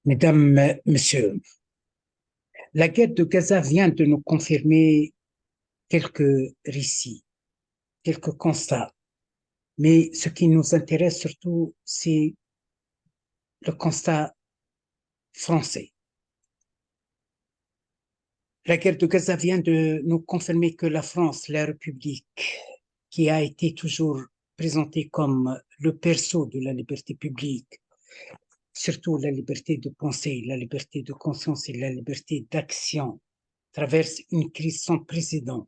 Mesdames, Messieurs, la guerre de Gaza vient de nous confirmer quelques récits, quelques constats. Mais ce qui nous intéresse surtout, c'est le constat français. La guerre de Gaza vient de nous confirmer que la France, la République, qui a été toujours présentée comme le berceau de la liberté publique, surtout la liberté de penser, la liberté de conscience et la liberté d'action, traverse une crise sans précédent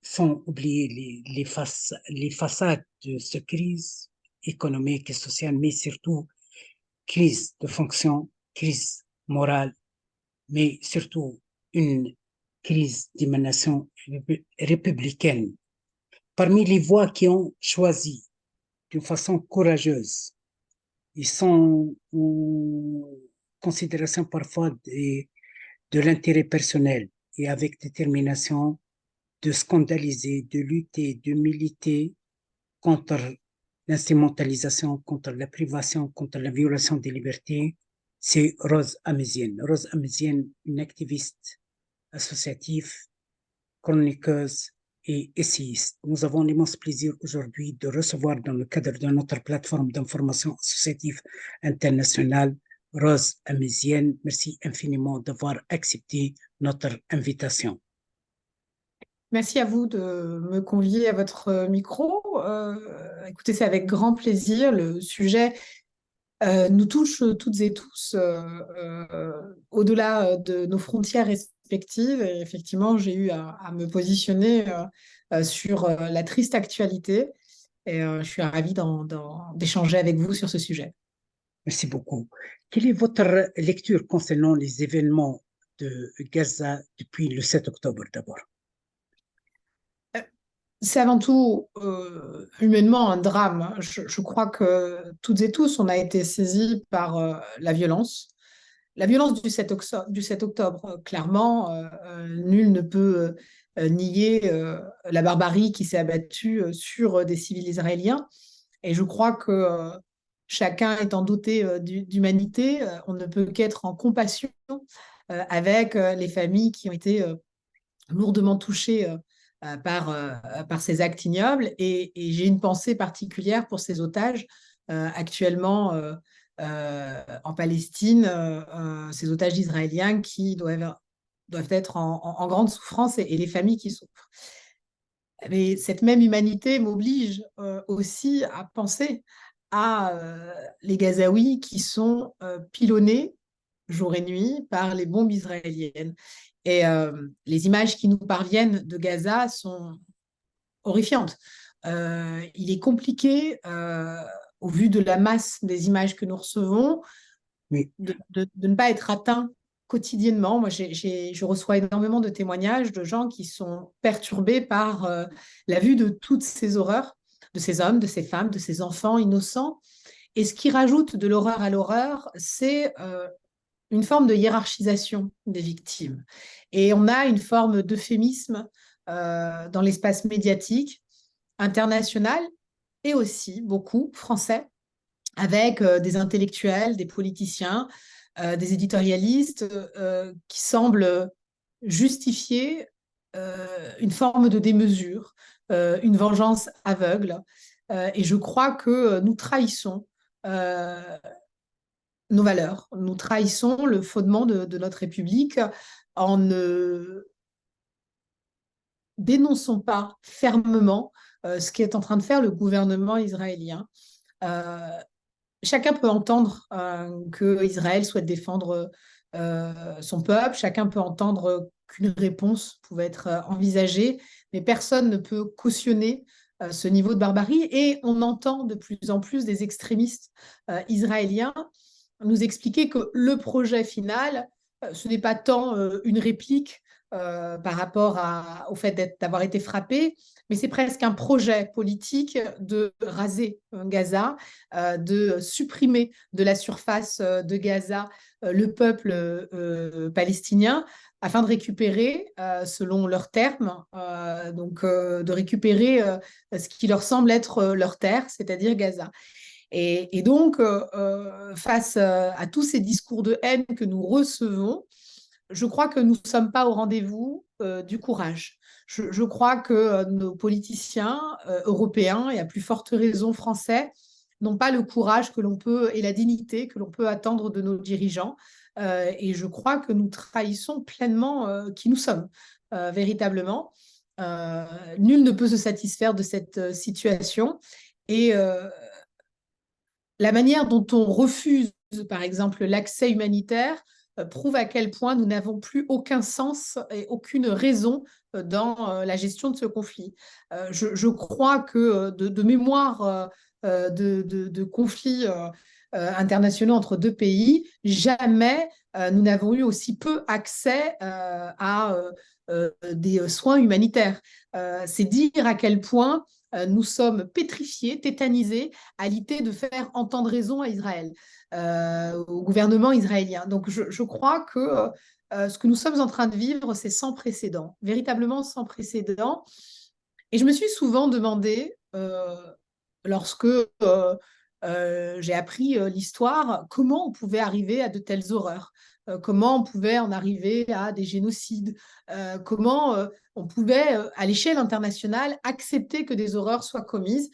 sans oublier les façades de cette crise économique et sociale, mais surtout crise de fonction, crise morale, mais surtout une crise d'émanation républicaine. Parmi les voix qui ont choisi d'une façon courageuse et sans considération parfois de l'intérêt personnel et avec détermination de scandaliser, de lutter, de militer contre l'instrumentalisation, contre la privation, contre la violation des libertés, c'est Rose Amézienne. Rose Amézienne, une activiste associative, chroniqueuse et essayiste. Nous avons l'immense plaisir aujourd'hui de recevoir dans le cadre de notre plateforme d'information associative internationale Rose Amézienne. Merci infiniment d'avoir accepté notre invitation. Merci à vous de me convier à votre micro. Écoutez, c'est avec grand plaisir. Le sujet nous touche toutes et tous au-delà de nos frontières respectives. Et effectivement, j'ai eu à me positionner sur la triste actualité et je suis ravie d'échanger avec vous sur ce sujet. Merci beaucoup. Quelle est votre lecture concernant les événements de Gaza depuis le 7 octobre d'abord? C'est avant tout humainement un drame. Je crois que toutes et tous, on a été saisis par la violence. La violence du 7 octobre, clairement, nul ne peut nier la barbarie qui s'est abattue sur des civils israéliens. Et je crois que chacun étant doté d'humanité, on ne peut qu'être en compassion avec les familles qui ont été lourdement touchées par ces actes ignobles. Et j'ai une pensée particulière pour ces otages actuellement en Palestine, ces otages israéliens qui doivent être en grande souffrance et les familles qui souffrent. Mais cette même humanité m'oblige aussi à penser à les Gazaouis qui sont pilonnés jour et nuit par les bombes israéliennes. Et les images qui nous parviennent de Gaza sont horrifiantes. Il est compliqué, au vu de la masse des images que nous recevons, Oui, de ne pas être atteint quotidiennement. Moi, je reçois énormément de témoignages de gens qui sont perturbés par la vue de toutes ces horreurs, de ces hommes, de ces femmes, de ces enfants innocents. Et ce qui rajoute de l'horreur à l'horreur, c'est une forme de hiérarchisation des victimes. Et on a une forme d'euphémisme dans l'espace médiatique international et aussi beaucoup français, avec des intellectuels, des politiciens, des éditorialistes qui semblent justifier une forme de démesure, une vengeance aveugle. Et je crois que nous trahissons nos valeurs, nous trahissons le fondement de notre République en ne dénonçons pas fermement ce qu'est en train de faire le gouvernement israélien. Euh, Chacun peut entendre que Israël souhaite défendre son peuple, chacun peut entendre qu'une réponse pouvait être envisagée, mais personne ne peut cautionner ce niveau de barbarie. Et on entend de plus en plus des extrémistes israéliens nous expliquer que le projet final, ce n'est pas tant une réplique par rapport au fait d'avoir été frappé, mais c'est presque un projet politique de raser Gaza, de supprimer de la surface de Gaza le peuple palestinien afin de récupérer, selon leurs termes, de récupérer ce qui leur semble être leur terre, c'est-à-dire Gaza. Et donc, face à tous ces discours de haine que nous recevons, je crois que nous ne sommes pas au rendez-vous du courage. Je crois que nos politiciens européens, et à plus forte raison français, n'ont pas le courage que l'on peut et la dignité que l'on peut attendre de nos dirigeants. Et je crois que nous trahissons pleinement qui nous sommes, véritablement. Nul ne peut se satisfaire de cette situation. Et la manière dont on refuse, par exemple, l'accès humanitaire prouve à quel point nous n'avons plus aucun sens et aucune raison dans la gestion de ce conflit. Je crois que de mémoire de conflits internationaux entre deux pays, jamais nous n'avons eu aussi peu accès à des soins humanitaires. C'est dire à quel point nous sommes pétrifiés, tétanisés à l'idée de faire entendre raison à Israël, au gouvernement israélien. Donc je crois que ce que nous sommes en train de vivre, c'est sans précédent, véritablement sans précédent. Et je me suis souvent demandé, lorsque j'ai appris l'histoire, comment on pouvait arriver à de telles horreurs, comment on pouvait en arriver à des génocides, comment on pouvait, à l'échelle internationale, accepter que des horreurs soient commises.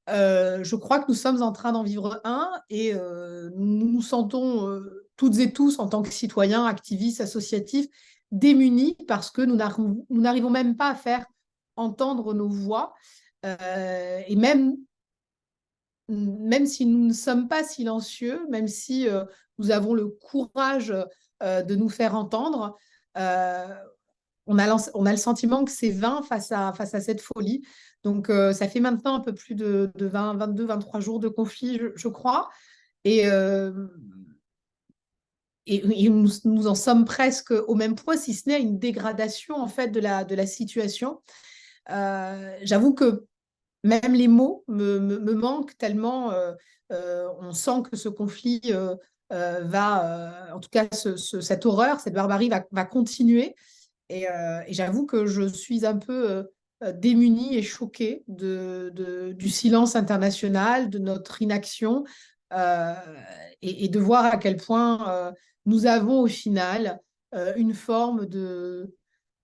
Je crois que nous sommes en train d'en vivre un et nous nous sentons toutes et tous, en tant que citoyens, activistes, associatifs, démunis parce que nous n'arrivons même pas à faire entendre nos voix. Et même si nous ne sommes pas silencieux, même si nous avons le courage de nous faire entendre, euh, on a le sentiment que c'est vain face à cette folie. Donc, ça fait maintenant un peu plus de 20, 22, 23 jours de conflit, je crois. Et, et nous en sommes presque au même point, si ce n'est à une dégradation en fait de la situation. J'avoue que même les mots me manquent tellement on sent que ce conflit va, en tout cas cette horreur, cette barbarie va continuer. Et j'avoue que je suis un peu démunie et choquée du silence international, de notre inaction, euh, et de voir à quel point nous avons au final une forme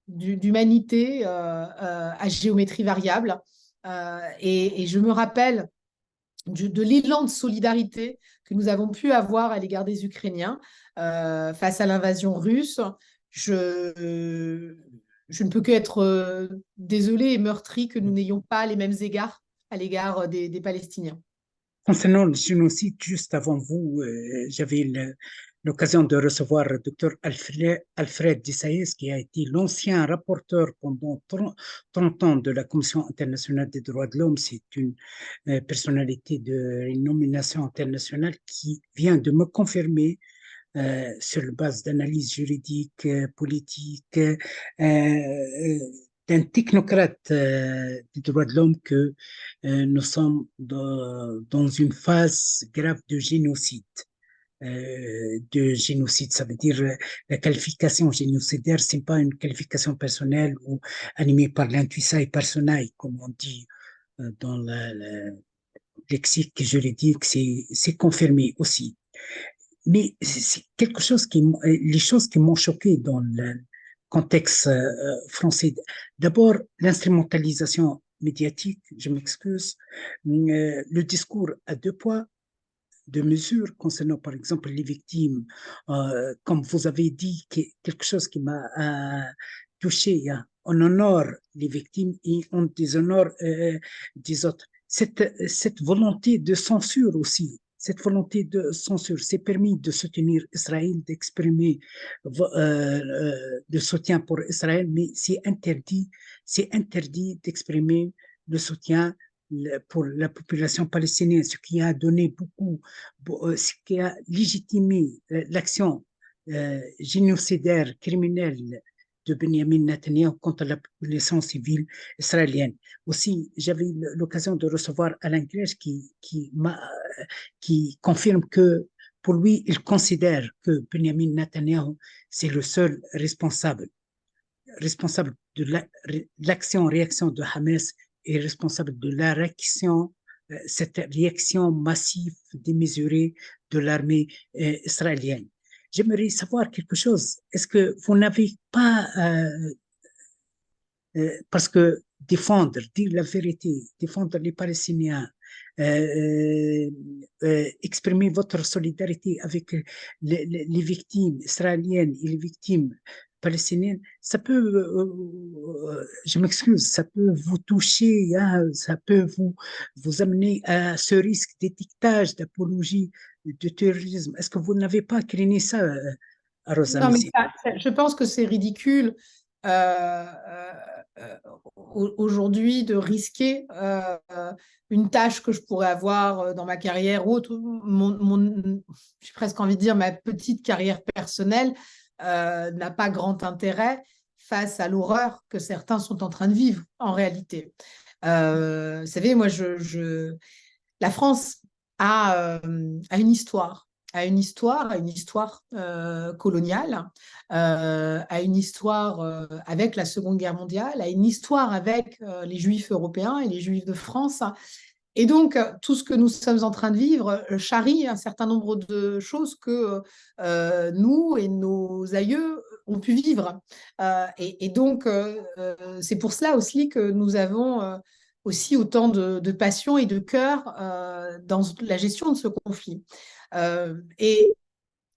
d'humanité à géométrie variable. Et je me rappelle de l'élan de solidarité que nous avons pu avoir à l'égard des Ukrainiens face à l'invasion russe. Je, je ne peux qu'être désolée et meurtrie que nous n'ayons pas les mêmes égards à l'égard des Palestiniens. Concernant le génocide, juste avant vous, j'avais l'occasion de recevoir le docteur Alfred Dessaïs, qui a été l'ancien rapporteur pendant 30 ans de la Commission internationale des droits de l'homme. C'est une personnalité de nomination internationale qui vient de me confirmer sur la base d'analyses juridiques, politiques, d'un technocrate des droits de l'homme que nous sommes dans une phase grave de génocide. Ça veut dire la qualification génocidaire, c'est pas une qualification personnelle ou animée par l'intuition et personae, comme on dit dans le lexique juridique, c'est confirmé aussi. Mais c'est quelque chose les choses qui m'ont choqué dans le contexte français. D'abord, l'instrumentalisation médiatique, je m'excuse, le discours à deux poids, deux mesures concernant par exemple les victimes, comme vous avez dit, quelque chose qui m'a touché, hein. On honore les victimes et on déshonore des autres. Cette volonté de censure aussi, cette volonté de censure, c'est permis de soutenir Israël, d'exprimer le soutien pour Israël, mais c'est interdit d'exprimer le soutien pour la population palestinienne, ce qui a donné ce qui a légitimé l'action génocidaire, criminelle de Benjamin Netanyahu contre la population civile israélienne. Aussi, j'avais l'occasion de recevoir Alain Grèche qui confirme que pour lui, il considère que Benjamin Netanyahu, c'est le seul responsable de l'action-réaction de Hamas et responsable de la réaction cette réaction massive, démesurée de l'armée israélienne. J'aimerais savoir quelque chose. Est-ce que vous n'avez pas, parce que défendre, dire la vérité, défendre les Palestiniens, exprimer votre solidarité avec les victimes israéliennes et les victimes palestiniennes, ça peut, je m'excuse, ça peut vous toucher, hein, ça peut vous amener à ce risque d'étiquetage, d'apologie, de terrorisme. Est-ce que vous n'avez pas craigné ça, Rosa Non, mais Messi? je pense que c'est ridicule euh, aujourd'hui de risquer une tâche que je pourrais avoir dans ma carrière ou autre, j'ai presque envie de dire ma petite carrière personnelle n'a pas grand intérêt face à l'horreur que certains sont en train de vivre en réalité. Vous savez, moi, la France a une histoire coloniale, à une histoire avec la Seconde Guerre mondiale, à une histoire avec les Juifs européens et les Juifs de France. Et donc, tout ce que nous sommes en train de vivre charrie un certain nombre de choses que nous et nos aïeux ont pu vivre. Et donc, c'est pour cela aussi que nous avons aussi autant de passion et de cœur dans la gestion de ce conflit. Et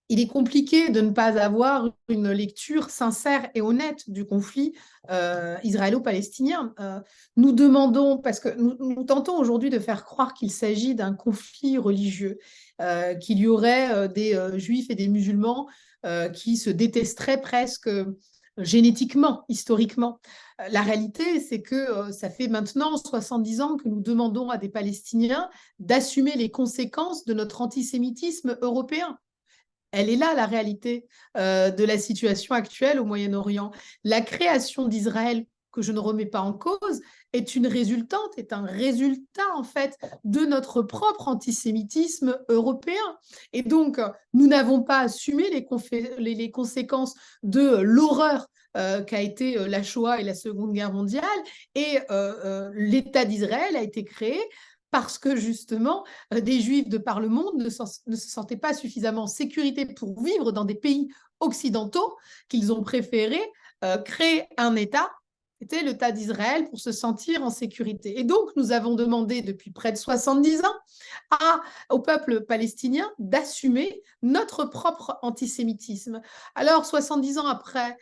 il est compliqué de ne pas avoir une lecture sincère et honnête du conflit israélo-palestinien. Nous demandons, parce que nous tentons aujourd'hui de faire croire qu'il s'agit d'un conflit religieux, qu'il y aurait des juifs et des musulmans qui se détesteraient presque génétiquement, historiquement. La réalité, c'est que ça fait maintenant 70 ans que nous demandons à des Palestiniens d'assumer les conséquences de notre antisémitisme européen. Elle est là, la réalité de la situation actuelle au Moyen-Orient. La création d'Israël, que je ne remets pas en cause, est un résultat, en fait, de notre propre antisémitisme européen. Et donc, nous n'avons pas assumé les conséquences de l'horreur qu'a été la Shoah et la Seconde Guerre mondiale. Et l'État d'Israël a été créé parce que justement, des Juifs de par le monde ne se sentaient pas suffisamment en sécurité pour vivre dans des pays occidentaux, qu'ils ont préféré créer un État, c'était l'État d'Israël, pour se sentir en sécurité. Et donc, nous avons demandé depuis près de 70 ans au peuple palestinien d'assumer notre propre antisémitisme. Alors, 70 ans après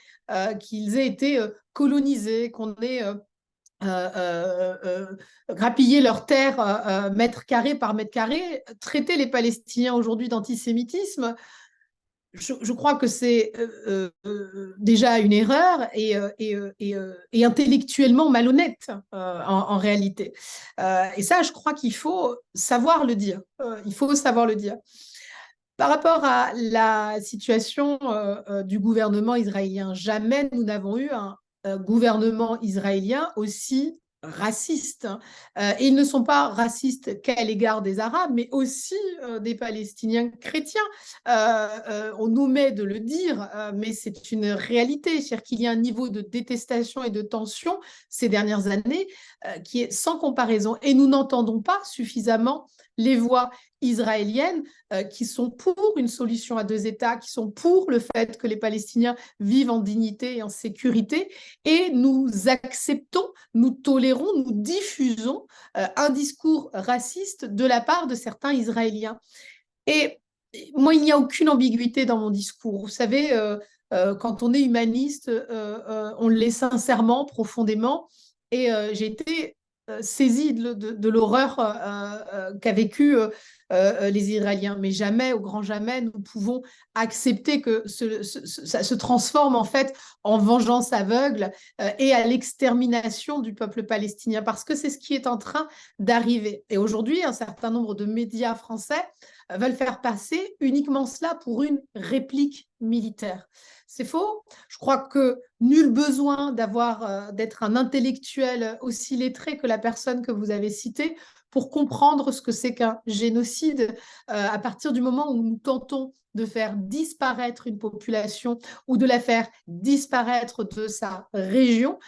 qu'ils aient été colonisés, qu'on ait grappiller leurs terres mètre carré par mètre carré, traiter les Palestiniens aujourd'hui d'antisémitisme, je crois que c'est déjà une erreur et intellectuellement malhonnête en réalité. Et ça, je crois qu'il faut savoir le dire. Il faut savoir le dire. Par rapport à la situation du gouvernement israélien, jamais nous n'avons eu un gouvernement israélien aussi raciste. Et ils ne sont pas racistes qu'à l'égard des Arabes, mais aussi des Palestiniens chrétiens. On nous met de le dire, mais c'est une réalité. C'est-à-dire qu'il y a un niveau de détestation et de tension ces dernières années qui est sans comparaison. Et nous n'entendons pas suffisamment les voix israéliennes qui sont pour une solution à deux États, qui sont pour le fait que les Palestiniens vivent en dignité et en sécurité. Et nous acceptons, nous tolérons, nous diffusons un discours raciste de la part de certains Israéliens. Et moi, il n'y a aucune ambiguïté dans mon discours. Vous savez, quand on est humaniste, on l'est sincèrement, profondément. Et j'ai été saisie de l'horreur qu'a vécu les Israéliens. Mais jamais, au grand jamais, nous pouvons accepter que ça se transforme en fait en vengeance aveugle et à l'extermination du peuple palestinien, parce que c'est ce qui est en train d'arriver. Et aujourd'hui, un certain nombre de médias français veulent faire passer uniquement cela pour une réplique militaire. C'est faux. Je crois que nul besoin d'être un intellectuel aussi lettré que la personne que vous avez citée pour comprendre ce que c'est qu'un génocide à partir du moment où nous tentons de faire disparaître une population ou de la faire disparaître de sa région,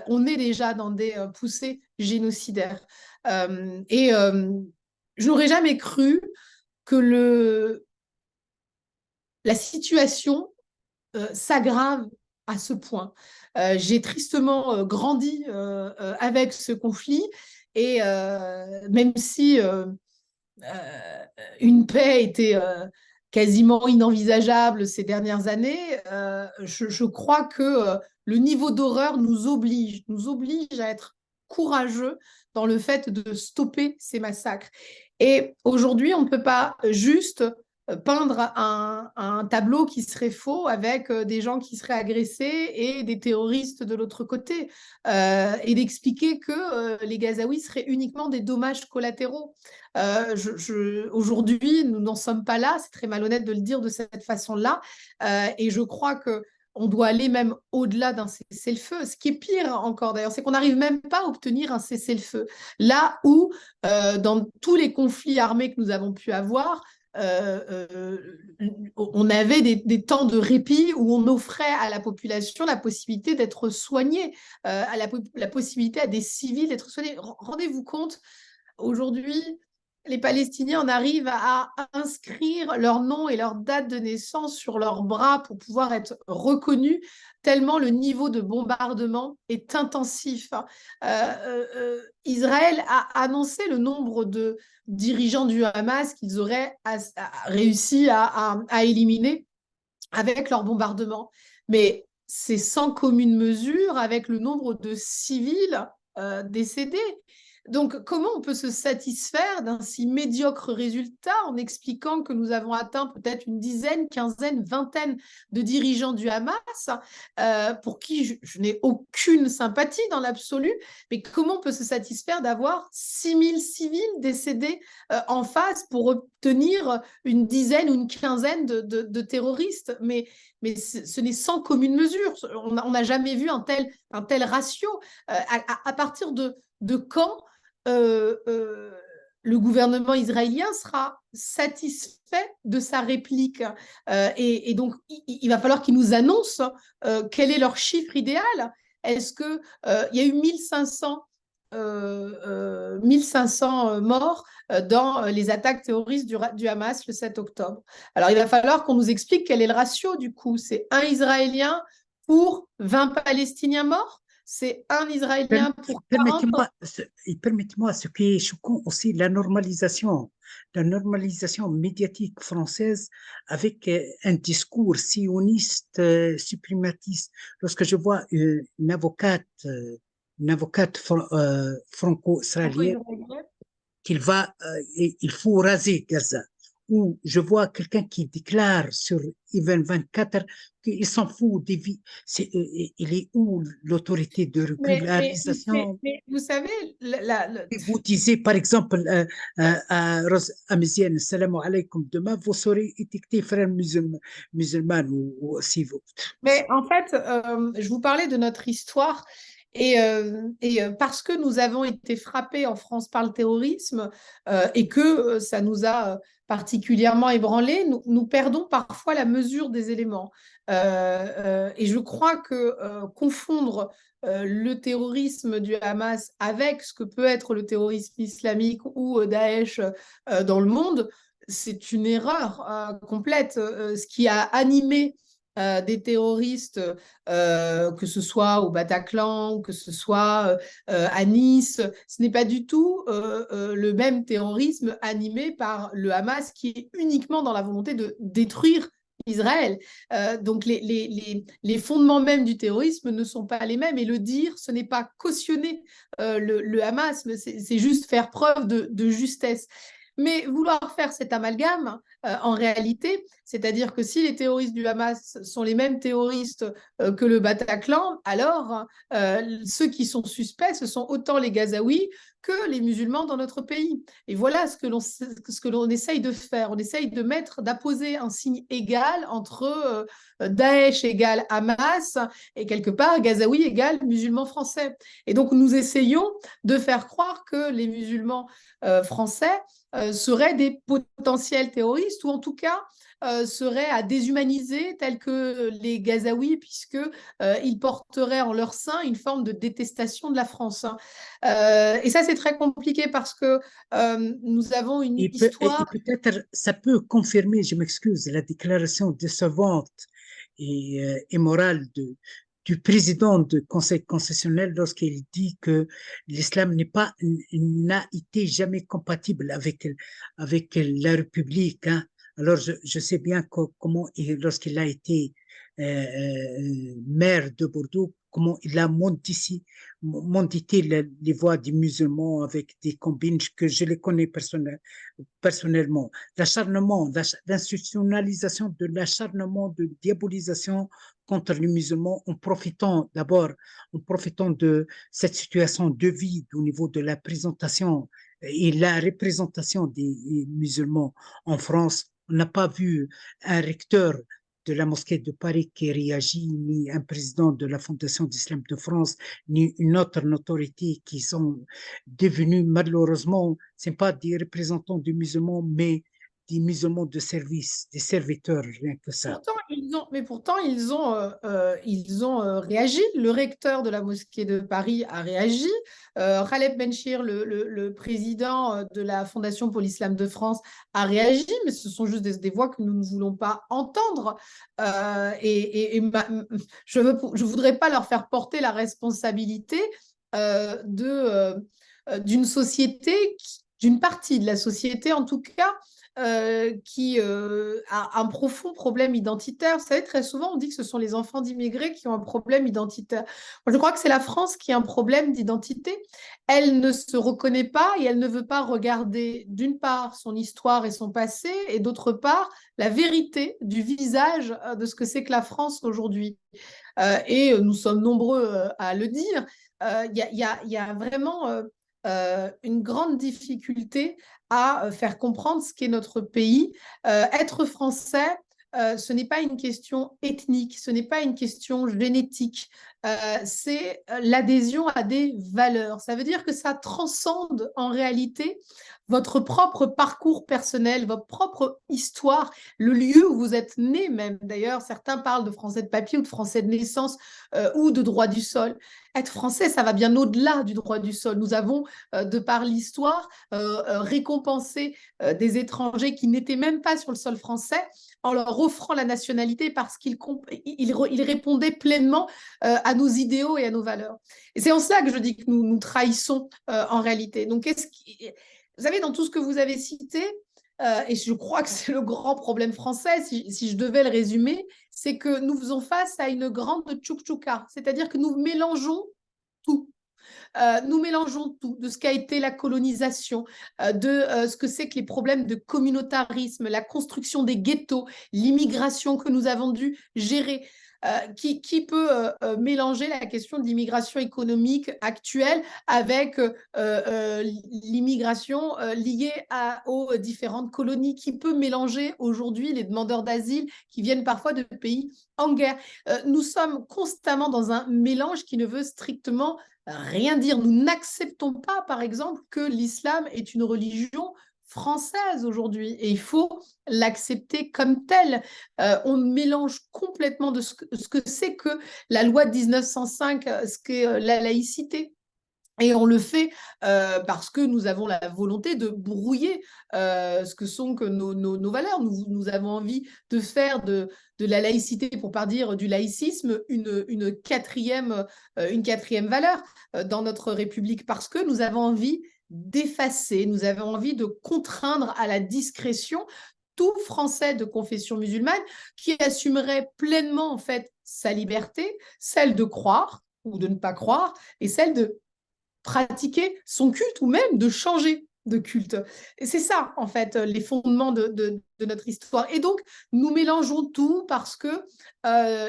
on est déjà dans des poussées génocidaires. Je n'aurais jamais cru que la situation s'aggrave à ce point. J'ai tristement grandi avec ce conflit et même si une paix était quasiment inenvisageable ces dernières années, je crois que le niveau d'horreur nous oblige à être courageux dans le fait de stopper ces massacres. Et aujourd'hui, on ne peut pas juste peindre un tableau qui serait faux avec des gens qui seraient agressés et des terroristes de l'autre côté, et d'expliquer que les Gazaouis seraient uniquement des dommages collatéraux. Aujourd'hui, nous n'en sommes pas là, c'est très malhonnête de le dire de cette façon-là, et je crois que on doit aller même au-delà d'un cessez-le-feu. Ce qui est pire encore d'ailleurs, c'est qu'on n'arrive même pas à obtenir un cessez-le-feu. Là où, dans tous les conflits armés que nous avons pu avoir, on avait des temps de répit où on offrait à la population la possibilité d'être soignée, à la possibilité à des civils d'être soignés. Rendez-vous compte, aujourd'hui, les Palestiniens en arrivent à inscrire leur nom et leur date de naissance sur leurs bras pour pouvoir être reconnus, tellement le niveau de bombardement est intensif. Israël a annoncé le nombre de dirigeants du Hamas qu'ils auraient réussi à éliminer avec leur bombardement. Mais c'est sans commune mesure avec le nombre de civils décédés. Donc, comment on peut se satisfaire d'un si médiocre résultat en expliquant que nous avons atteint peut-être une dizaine, quinzaine, vingtaine de dirigeants du Hamas, pour qui je n'ai aucune sympathie dans l'absolu, mais comment on peut se satisfaire d'avoir 6000 civils décédés en face pour obtenir une dizaine ou une quinzaine de terroristes? Mais ce n'est sans commune mesure. On n'a jamais vu un tel ratio. À partir de quand le gouvernement israélien sera satisfait de sa réplique, et donc il va falloir qu'ils nous annoncent quel est leur chiffre idéal. Est-ce que il y a eu 1500 morts dans les attaques terroristes du Hamas le 7 octobre. Alors, il va falloir qu'on nous explique quel est le ratio du coup. C'est un Israélien pour 20 Palestiniens morts? C'est un Israélien pour 40? Permettez-moi, ce qui est choquant aussi, la normalisation médiatique française avec un discours sioniste, suprématiste. Lorsque je vois une avocate franco-israélienne il faut raser Gaza, ou je vois quelqu'un qui déclare sur Even 24 qu'il s'en fout des vies. Il est où l'autorité de régularisation? Mais vous savez, Vous disiez par exemple à Rose Amézienne, salam alaikum, demain vous serez étiqueté frère musulman ou si vous. Mais en fait, je vous parlais de notre histoire et parce que nous avons été frappés en France par le terrorisme, et que ça nous a particulièrement ébranlés, nous perdons parfois la mesure des éléments. Et je crois que confondre le terrorisme du Hamas avec ce que peut être le terrorisme islamique ou Daesh dans le monde, c'est une erreur complète. Ce qui a animé des terroristes, que ce soit au Bataclan ou que ce soit à Nice, ce n'est pas du tout le même terrorisme animé par le Hamas qui est uniquement dans la volonté de détruire Israël. Donc les fondements même du terrorisme ne sont pas les mêmes, et le dire, ce n'est pas cautionner le Hamas, c'est juste faire preuve de justesse. Mais vouloir faire cet amalgame, en réalité, c'est-à-dire que si les terroristes du Hamas sont les mêmes terroristes que le Bataclan, alors ceux qui sont suspects, ce sont autant les Gazaouis que les musulmans dans notre pays. Et voilà ce que l'on essaye de faire. On essaye d'apposer un signe égal entre Daesh égale Hamas et quelque part Gazaoui égale musulmans français. Et donc nous essayons de faire croire que les musulmans français seraient des potentiels terroristes ou en tout cas seraient à déshumaniser, tels que les Gazaouis, puisqu'ils porteraient en leur sein une forme de détestation de la France. Hein. Et ça, c'est très compliqué parce que nous avons une Et histoire. peut-être ça peut confirmer, je m'excuse, la déclaration décevante et morale du président du Conseil constitutionnel lorsqu'il dit que l'islam n'a été jamais compatible avec la République. Hein. Alors, je sais bien comment, lorsqu'il a été maire de Bordeaux, comment il a mendité les voix des musulmans avec des combines que je les connais personnellement. L'acharnement, l'institutionnalisation de l'acharnement, de diabolisation contre les musulmans en profitant de cette situation de vide au niveau de la présentation et la représentation des musulmans en France. On n'a pas vu un recteur de la mosquée de Paris qui réagit, ni un président de la Fondation d'Islam de France, ni une autre autorité qui sont devenus malheureusement, ce n'est pas des représentants des musulmans, mais des musulmans de service, des serviteurs, rien que ça. Pourtant, ils ont réagi. Le recteur de la mosquée de Paris a réagi. Khaled Benchir, le président de la Fondation pour l'Islam de France, a réagi, mais ce sont juste des voix que nous ne voulons pas entendre. Je ne voudrais pas leur faire porter la responsabilité d'une société, d'une partie de la société en tout cas, qui a un profond problème identitaire. Vous savez, très souvent, on dit que ce sont les enfants d'immigrés qui ont un problème identitaire. Moi, je crois que c'est la France qui a un problème d'identité. Elle ne se reconnaît pas et elle ne veut pas regarder, d'une part, son histoire et son passé, et d'autre part, la vérité du visage de ce que c'est que la France aujourd'hui. Et nous sommes nombreux à le dire. Il y a vraiment une grande difficulté à faire comprendre ce qu'est notre pays. Être français, ce n'est pas une question ethnique, ce n'est pas une question génétique, c'est l'adhésion à des valeurs. Ça veut dire que ça transcende en réalité votre propre parcours personnel, votre propre histoire, le lieu où vous êtes né même. D'ailleurs, certains parlent de français de papier ou de français de naissance ou de droit du sol. Être français, ça va bien au-delà du droit du sol. Nous avons, de par l'histoire, récompensé des étrangers qui n'étaient même pas sur le sol français en leur offrant la nationalité parce qu'ils répondaient pleinement à nos idéaux et à nos valeurs. Et c'est en cela que je dis que nous trahissons en réalité. Donc, vous savez, dans tout ce que vous avez cité, et je crois que c'est le grand problème français, si je devais le résumer, c'est que nous faisons face à une grande tchouk-tchouka, c'est-à-dire que nous mélangeons tout. Nous mélangeons tout, de ce qu'a été la colonisation, de ce que c'est que les problèmes de communautarisme, la construction des ghettos, l'immigration que nous avons dû gérer. Qui peut mélanger la question de l'immigration économique actuelle avec l'immigration liée aux différentes colonies? Qui peut mélanger aujourd'hui les demandeurs d'asile qui viennent parfois de pays en guerre? Nous sommes constamment dans un mélange qui ne veut strictement rien dire. Nous n'acceptons pas, par exemple, que l'islam est une religion française aujourd'hui et il faut l'accepter comme telle. On mélange complètement de ce que c'est que la loi de 1905, ce qu'est la laïcité. Et on le fait parce que nous avons la volonté de brouiller ce que sont que nos valeurs. Nous avons envie de faire de la laïcité, pour pas dire du laïcisme, une quatrième valeur dans notre République, parce que nous avons envie d'effacer, nous avons envie de contraindre à la discrétion tout Français de confession musulmane qui assumerait pleinement en fait sa liberté, celle de croire ou de ne pas croire, et celle de pratiquer son culte ou même de changer de culte. Et c'est ça, en fait, les fondements de de notre histoire. Et donc, nous mélangeons tout parce que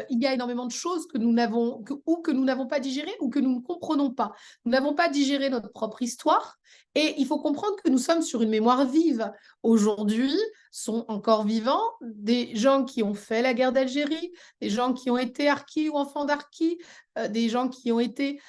il y a énormément de choses que nous n'avons pas digérées ou que nous ne comprenons pas. Nous n'avons pas digéré notre propre histoire et il faut comprendre que nous sommes sur une mémoire vive. Aujourd'hui, sont encore vivants des gens qui ont fait la guerre d'Algérie, des gens qui ont été harkis ou enfants d'harkis, des gens qui ont été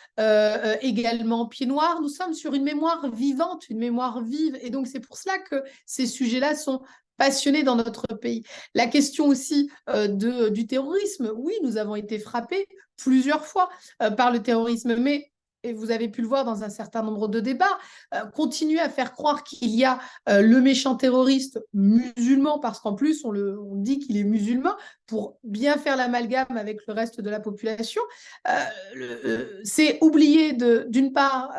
également pieds noirs. Nous sommes sur une mémoire vivante, une mémoire vive. Et donc, c'est pour cela que ces sujets-là sont passionnés dans notre pays. La question aussi du terrorisme, oui, nous avons été frappés plusieurs fois par le terrorisme, mais et vous avez pu le voir dans un certain nombre de débats, continuer à faire croire qu'il y a le méchant terroriste musulman, parce qu'en plus, on dit qu'il est musulman, pour bien faire l'amalgame avec le reste de la population, c'est oublier d'une part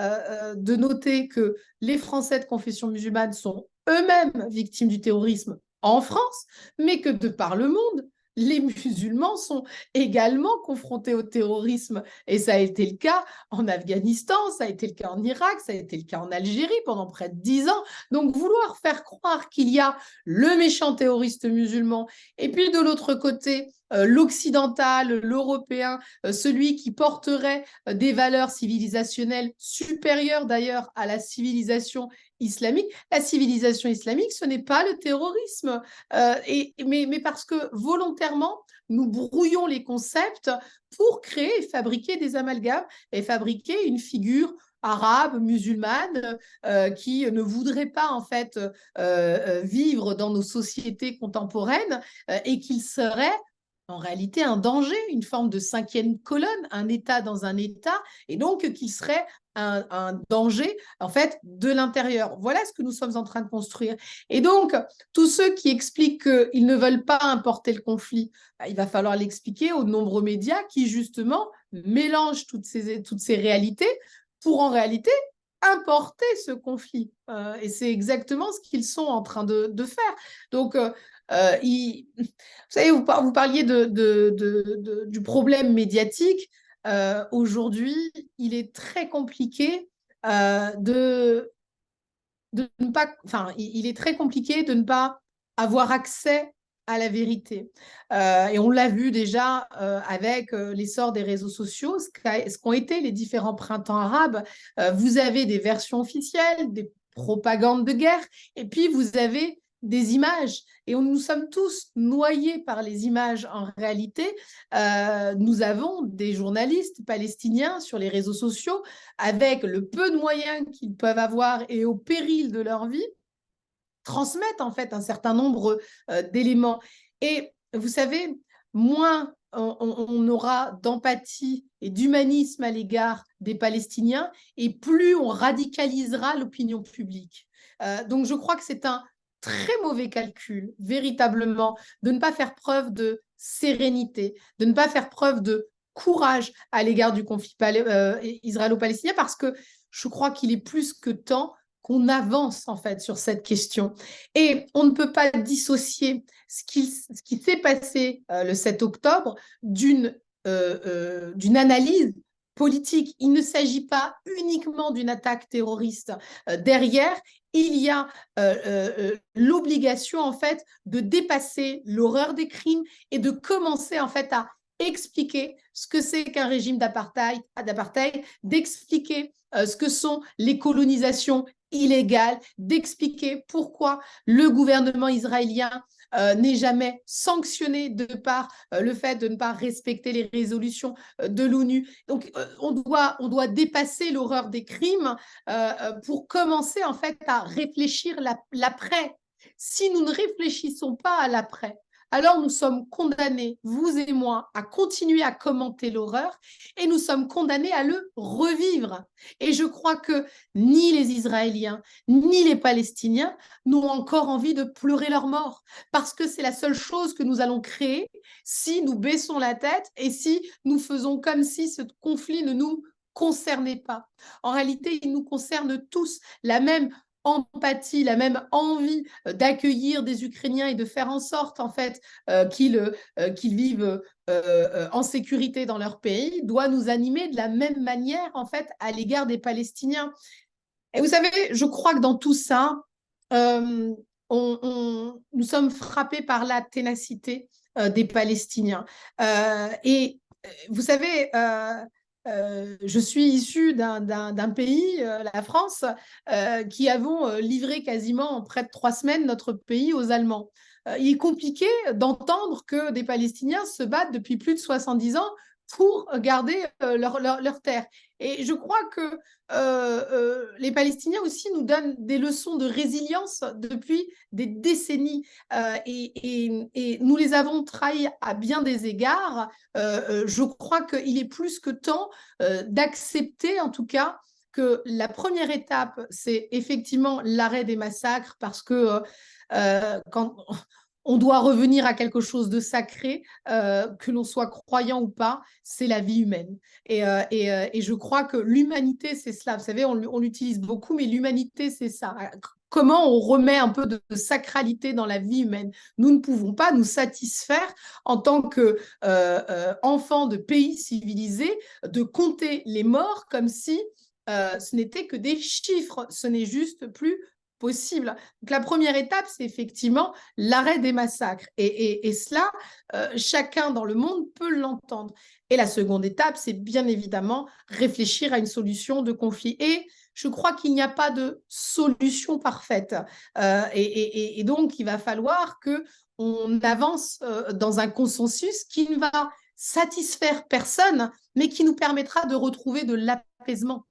de noter que les Français de confession musulmane sont eux-mêmes victimes du terrorisme en France, mais que de par le monde, les musulmans sont également confrontés au terrorisme. Et ça a été le cas en Afghanistan, ça a été le cas en Irak, ça a été le cas en Algérie pendant près de 10 ans. Donc vouloir faire croire qu'il y a le méchant terroriste musulman et puis de l'autre côté, l'occidental, l'européen, celui qui porterait des valeurs civilisationnelles supérieures d'ailleurs à la civilisation islamique. La civilisation islamique, ce n'est pas le terrorisme, mais parce que volontairement, nous brouillons les concepts pour créer et fabriquer des amalgames et fabriquer une figure arabe, musulmane, qui ne voudrait pas en fait vivre dans nos sociétés contemporaines et qu'il serait en réalité un danger, une forme de cinquième colonne, un État dans un État, et donc qui serait un danger en fait de l'intérieur. Voilà ce que nous sommes en train de construire. Et donc, tous ceux qui expliquent qu'ils ne veulent pas importer le conflit, il va falloir l'expliquer aux nombreux médias qui justement mélangent toutes ces réalités pour en réalité importer ce conflit. Et c'est exactement ce qu'ils sont en train de faire. Donc, vous savez, vous parliez du problème médiatique. Aujourd'hui, il est très compliqué de ne pas, enfin, il est très compliqué de ne pas avoir accès à la vérité. Et on l'a vu déjà avec l'essor des réseaux sociaux, ce qu'ont été les différents printemps arabes. Vous avez des versions officielles, des propagandes de guerre, et puis vous avez des images. Et nous sommes tous noyés par les images en réalité. Nous avons des journalistes palestiniens sur les réseaux sociaux avec le peu de moyens qu'ils peuvent avoir et au péril de leur vie, transmettent en fait un certain nombre d'éléments. Et vous savez, moins on aura d'empathie et d'humanisme à l'égard des Palestiniens, et plus on radicalisera l'opinion publique. Donc je crois que c'est un très mauvais calcul, véritablement, de ne pas faire preuve de sérénité, de ne pas faire preuve de courage à l'égard du conflit israélo-palestinien, parce que je crois qu'il est plus que temps qu'on avance en fait sur cette question. Et on ne peut pas dissocier ce qui s'est passé le 7 octobre d'une analyse politique. Il ne s'agit pas uniquement d'une attaque terroriste. Derrière, il y a l'obligation en fait de dépasser l'horreur des crimes et de commencer en fait à expliquer ce que c'est qu'un régime d'apartheid, d'expliquer ce que sont les colonisations illégales, d'expliquer pourquoi le gouvernement israélien n'est jamais sanctionné de par le fait de ne pas respecter les résolutions de l'ONU. Donc, on doit dépasser l'horreur des crimes pour commencer en fait à réfléchir l'après. Si nous ne réfléchissons pas à l'après, alors nous sommes condamnés, vous et moi, à continuer à commenter l'horreur et nous sommes condamnés à le revivre. Et je crois que ni les Israéliens, ni les Palestiniens n'ont encore envie de pleurer leur mort, parce que c'est la seule chose que nous allons créer si nous baissons la tête et si nous faisons comme si ce conflit ne nous concernait pas. En réalité, il nous concerne tous. La même empathie, la même envie d'accueillir des Ukrainiens et de faire en sorte en fait qu'ils vivent en sécurité dans leur pays doit nous animer de la même manière en fait à l'égard des Palestiniens. Et vous savez, je crois que dans tout ça, on nous sommes frappés par la ténacité des Palestiniens. Et vous savez, je suis issue d'un pays, la France, qui avons livré quasiment en près de 3 semaines notre pays aux Allemands. Il est compliqué d'entendre que des Palestiniens se battent depuis plus de 70 ans pour garder leur terre. Et je crois que les Palestiniens aussi nous donnent des leçons de résilience depuis des décennies et nous les avons trahis à bien des égards. Je crois qu'il est plus que temps d'accepter en tout cas que la première étape, c'est effectivement l'arrêt des massacres parce que quand on doit revenir à quelque chose de sacré, que l'on soit croyant ou pas, c'est la vie humaine. Et je crois que l'humanité, c'est cela. Vous savez, on l'utilise beaucoup, mais l'humanité, c'est ça. Comment on remet un peu de sacralité dans la vie humaine? Nous ne pouvons pas nous satisfaire en tant qu'enfants de pays civilisés de compter les morts comme si ce n'était que des chiffres. Ce n'est juste plus possible. Donc, la première étape, c'est effectivement l'arrêt des massacres. Et cela, chacun dans le monde peut l'entendre. Et la seconde étape, c'est bien évidemment réfléchir à une solution de conflit. Et je crois qu'il n'y a pas de solution parfaite. Et donc, il va falloir qu'on avance dans un consensus qui ne va satisfaire personne, mais qui nous permettra de retrouver de l'apaisement.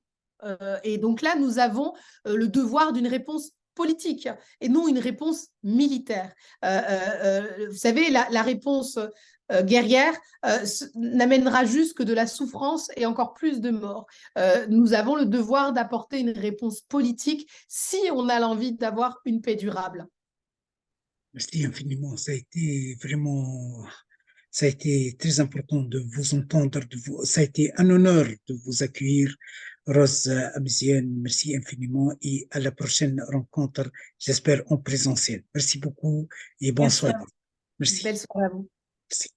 Et donc là, nous avons le devoir d'une réponse politique et non une réponse militaire. Vous savez, la réponse guerrière n'amènera juste que de la souffrance et encore plus de morts. Nous avons le devoir d'apporter une réponse politique si on a l'envie d'avoir une paix durable. Merci infiniment. Ça a été très important de vous entendre. Ça a été un honneur de vous accueillir, Rose Amzienne. Merci infiniment et à la prochaine rencontre, j'espère en présentiel. Merci beaucoup et bonne Merci. soirée. Merci. Belle soirée à vous. Merci.